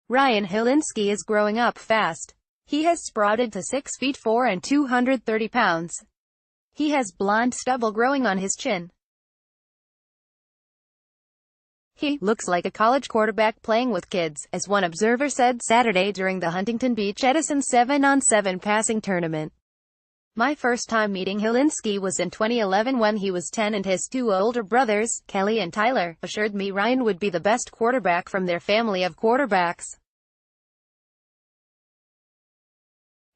Ryan Hilinski is growing up fast. He has sprouted to 6 feet 4 and 230 pounds. He has blonde stubble growing on his chin. He looks like a college quarterback playing with kids, as one observer said Saturday during the Huntington Beach Edison 7-on-7 passing tournament. My first time meeting Hilinski was in 2011 when he was 10 and his two older brothers, Kelly and Tyler, assured me Ryan would be the best quarterback from their family of quarterbacks.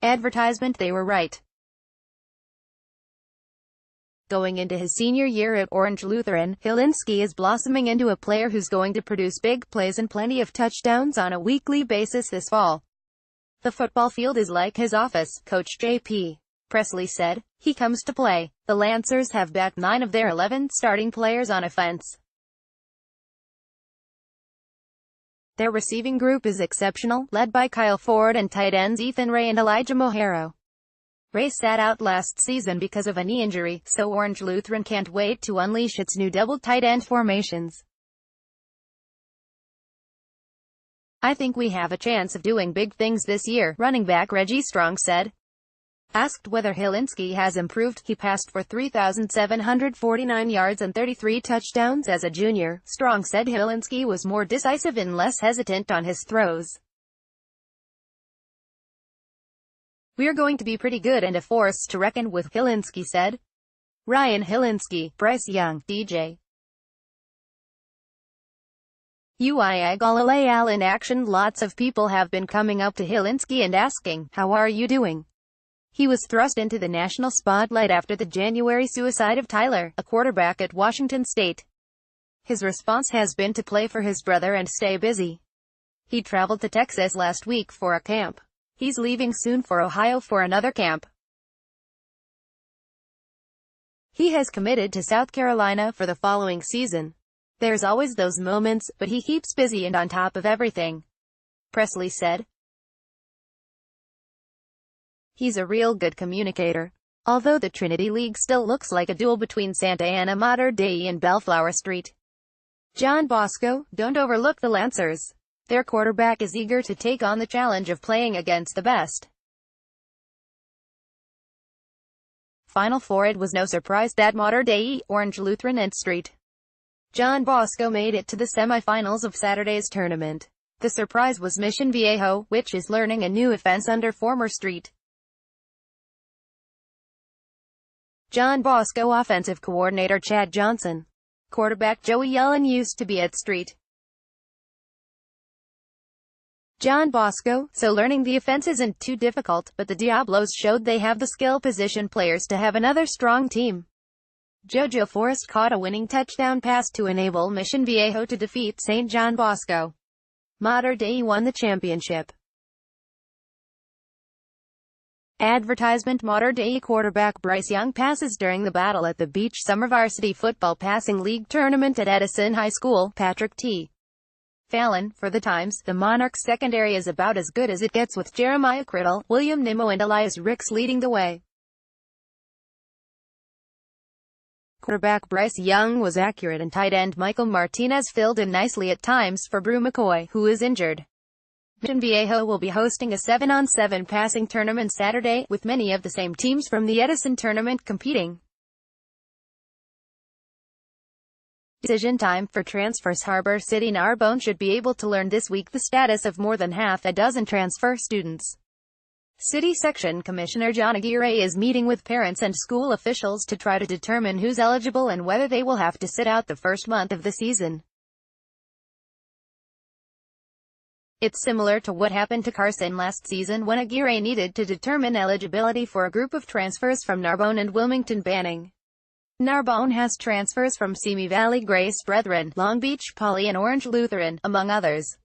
Advertisement. They were right. Going into his senior year at Orange Lutheran, Hilinski is blossoming into a player who's going to produce big plays and plenty of touchdowns on a weekly basis this fall. The football field is like his office, Coach J.P. Presley said. He comes to play. The Lancers have backed 9 of their 11 starting players on offense. Their receiving group is exceptional, led by Kyle Ford and tight ends Ethan Ray and Elijah Mohero. Ray sat out last season because of a knee injury, so Orange Lutheran can't wait to unleash its new double tight end formations. I think we have a chance of doing big things this year, running back Reggie Strong said. Asked whether Hilinski has improved, he passed for 3,749 yards and 33 touchdowns as a junior. Strong said Hilinski was more decisive and less hesitant on his throws. We're going to be pretty good and a force to reckon with, Hilinski said. Ryan Hilinski, Bryce Young, DJ. Uiagalileo in action. Lots of people have been coming up to Hilinski and asking, "How are you doing?" He was thrust into the national spotlight after the January suicide of Tyler, a quarterback at Washington State. His response has been to play for his brother and stay busy. He traveled to Texas last week for a camp. He's leaving soon for Ohio for another camp. He has committed to South Carolina for the following season. There's always those moments, but he keeps busy and on top of everything, Presley said. He's a real good communicator. Although the Trinity League still looks like a duel between Santa Ana Mater Dei and Bellflower Street. John Bosco, don't overlook the Lancers. Their quarterback is eager to take on the challenge of playing against the best. Final Four. It was no surprise that Mater Dei, Orange Lutheran and St. John Bosco made it to the semifinals of Saturday's tournament. The surprise was Mission Viejo, which is learning a new offense under former St. John Bosco offensive coordinator Chad Johnson. Quarterback Joey Yellen used to be at St. John Bosco, so learning the offense isn't too difficult, but the Diablos showed they have the skill position players to have another strong team. Jojo Forrest caught a winning touchdown pass to enable Mission Viejo to defeat St. John Bosco. Mater Dei won the championship. Advertisement. Mater Dei quarterback Bryce Young passes during the battle at the Beach Summer Varsity Football Passing League Tournament at Edison High School. Patrick T. Fallon, for the Times. The Monarchs' secondary is about as good as it gets with Jeremiah Criddle, William Nimmo and Elias Ricks leading the way. Quarterback Bryce Young was accurate and tight end Michael Martinez filled in nicely at times for Brew McCoy, who is injured. Mission Viejo will be hosting a 7-on-7 passing tournament Saturday, with many of the same teams from the Edison tournament competing. Decision time for transfers. Harbor City Narbonne should be able to learn this week the status of more than half a dozen transfer students. City Section Commissioner John Aguirre is meeting with parents and school officials to try to determine who's eligible and whether they will have to sit out the first month of the season. It's similar to what happened to Carson last season when Aguirre needed to determine eligibility for a group of transfers from Narbonne and Wilmington Banning. Narbonne has transfers from Simi Valley Grace Brethren, Long Beach Poly and Orange Lutheran, among others.